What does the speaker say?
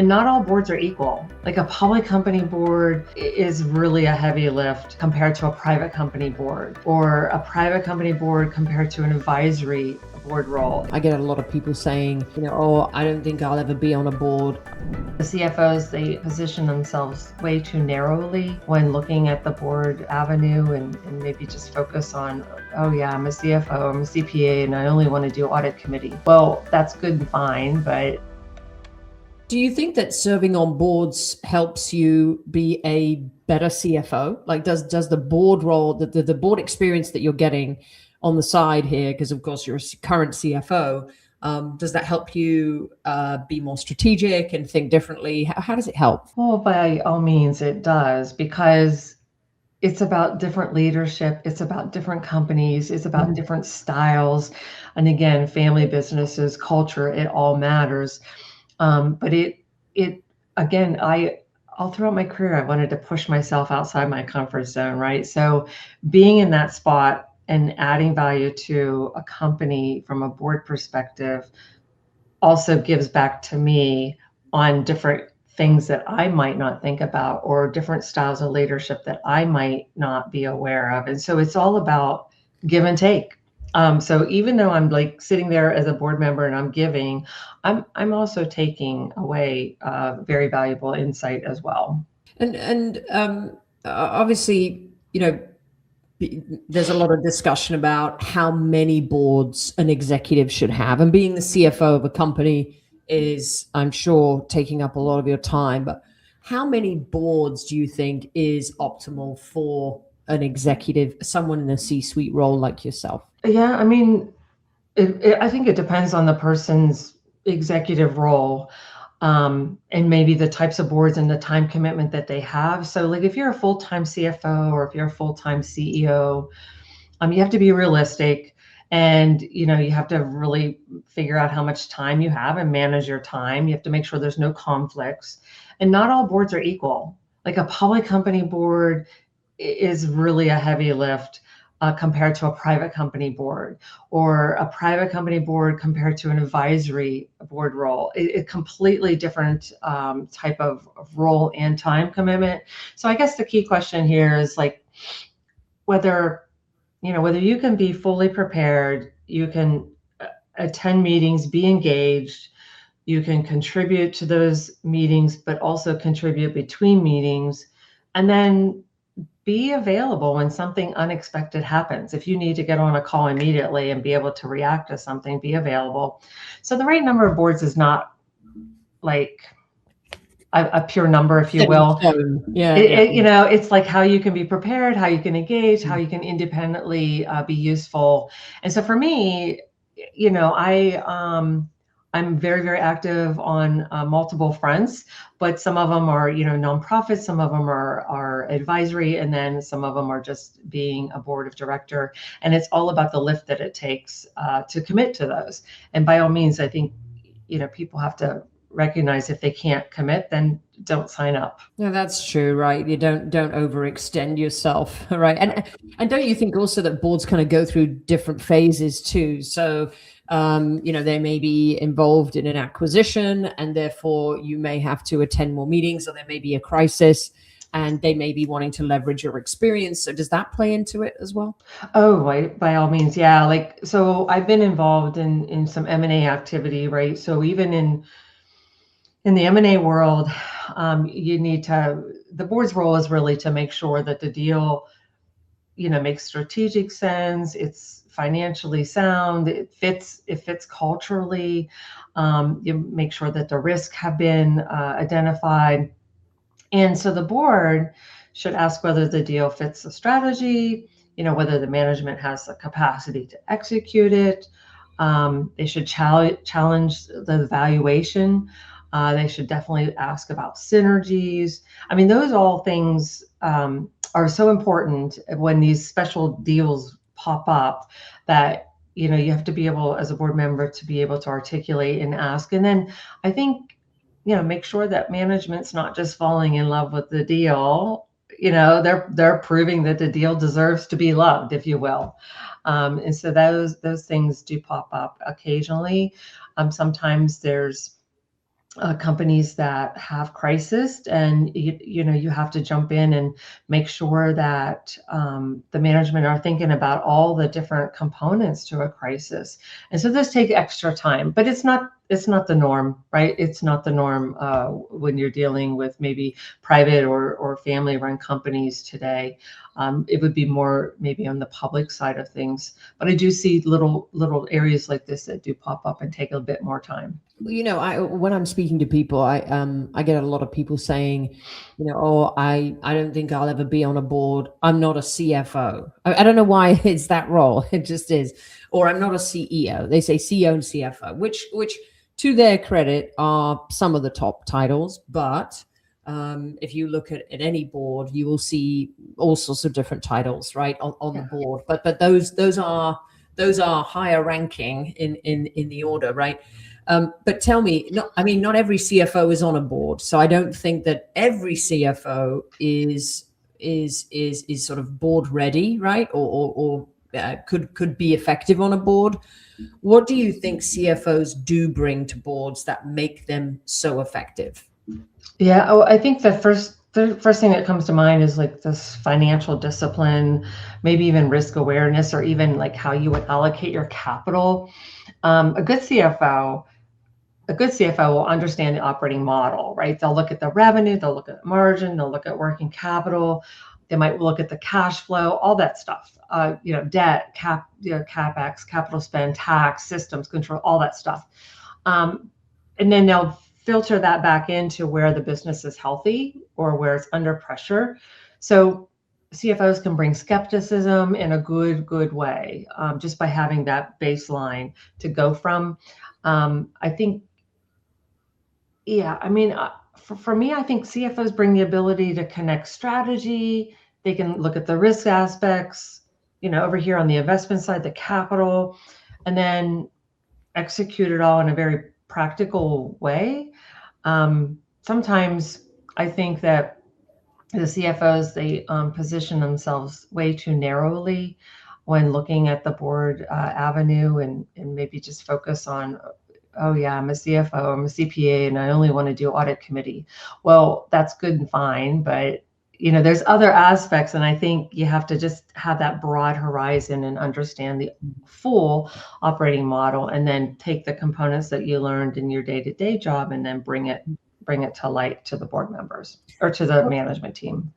And not all boards are equal. Like a public company board is really a heavy lift compared to a private company board, or a private company board compared to an advisory board role. I get a lot of people saying, oh, I don't think I'll ever be on a board. The CFOs, they position themselves way too narrowly when looking at the board avenue and maybe just focus on, oh yeah, I'm a CFO, I'm a CPA, and I only want to do audit committee. Well, that's good and fine, but do you think that serving on boards helps you be a better CFO? Like, does the board role, the board experience that you're getting on the side here, because of course you're a current CFO, does that help you be more strategic and think differently? How does it help? Well, by all means it does, because it's about different leadership. It's about different companies. It's about different styles. And again, family businesses, culture, it all matters. But again, all throughout my career, I wanted to push myself outside my comfort zone, right? So being in that spot and adding value to a company from a board perspective also gives back to me on different things that I might not think about, or different styles of leadership that I might not be aware of. And so it's all about give and take. So even though I'm like sitting there as a board member and I'm giving, I'm also taking away very valuable insight as well. And obviously, there's a lot of discussion about how many boards an executive should have, and being the CFO of a company is, I'm sure, taking up a lot of your time. But how many boards do you think is optimal for an executive, someone in a C-suite role like yourself? Yeah, I mean, I think it depends on the person's executive role, and maybe the types of boards and the time commitment that they have. So like if you're a full-time CFO or if you're a full-time CEO, you have to be realistic, and you have to really figure out how much time you have and manage your time. You have to make sure there's no conflicts, and not all boards are equal. Like a public company board is really a heavy lift compared to a private company board, or a private company board compared to an advisory board role. It completely different type of role and time commitment. So I guess the key question here is like whether you can be fully prepared, you can attend meetings, be engaged, you can contribute to those meetings, but also contribute between meetings, and then be available when something unexpected happens. If you need to get on a call immediately and be able to react to something, be available. So the right number of boards is not like a pure number, if you will. Yeah. It's like how you can be prepared, how you can engage, how you can independently be useful. And so for me, I'm very, very active on multiple fronts, but some of them are, nonprofits, some of them are advisory, and then some of them are just being a board of director. And it's all about the lift that it takes to commit to those. And by all means, I think, people have to recognize if they can't commit, then don't sign up. No, that's true, right? You don't overextend yourself, right? And don't you think also that boards kind of go through different phases too? So they may be involved in an acquisition, and therefore you may have to attend more meetings, or there may be a crisis and they may be wanting to leverage your experience. So does that play into it as well? Oh, right. By all means. Yeah. Like, so I've been involved in some M&A activity, right? So even in the M&A world, the board's role is really to make sure that the deal, makes strategic sense. It's financially sound. It fits culturally. You make sure that the risks have been identified. And so the board should ask whether the deal fits the strategy, whether the management has the capacity to execute it. They should challenge the valuation. They should definitely ask about synergies. I mean, those all things are so important when these special deals pop up, that you have to be able, as a board member, to be able to articulate and ask. And then I think make sure that management's not just falling in love with the deal. They're proving that the deal deserves to be loved, if you will. And so those things do pop up occasionally. Sometimes there's companies that have crisis, and you have to jump in and make sure that the management are thinking about all the different components to a crisis. And so those take extra time, but it's not the norm, right? It's not the norm when you're dealing with maybe private or family run companies today. It would be more maybe on the public side of things, but I do see little areas like this that do pop up and take a bit more time. When I'm speaking to people, I get a lot of people saying, oh, I don't think I'll ever be on a board. I'm not a CFO. I don't know why it's that role. It just is. Or I'm not a CEO. They say CEO and CFO, which to their credit are some of the top titles. But if you look at any board, you will see all sorts of different titles, right, on the board. But those are higher ranking in the order, right? But tell me, not every CFO is on a board, so I don't think that every CFO is sort of board ready, right? Or could be effective on a board. What do you think CFOs do bring to boards that make them so effective? Yeah, I think the first thing that comes to mind is like this financial discipline, maybe even risk awareness, or even like how you would allocate your capital. A good CFO will understand the operating model, right? They'll look at the revenue, they'll look at margin, they'll look at working capital, they might look at the cash flow, all that stuff. Debt, capex, capital spend, tax, systems control, all that stuff. And then they'll filter that back into where the business is healthy or where it's under pressure. So CFOs can bring skepticism in a good way, just by having that baseline to go from. I think, for me, I think CFOs bring the ability to connect strategy. They can look at the risk aspects, over here on the investment side, the capital, and then execute it all in a very practical way. Sometimes I think that the CFOs, they position themselves way too narrowly when looking at the board avenue, and maybe just focus on, oh yeah, I'm a CFO, I'm a CPA, and I only want to do audit committee. Well, that's good and fine, but there's other aspects, and I think you have to just have that broad horizon and understand the full operating model, and then take the components that you learned in your day-to-day job and then bring it to light to the board members or to the management team.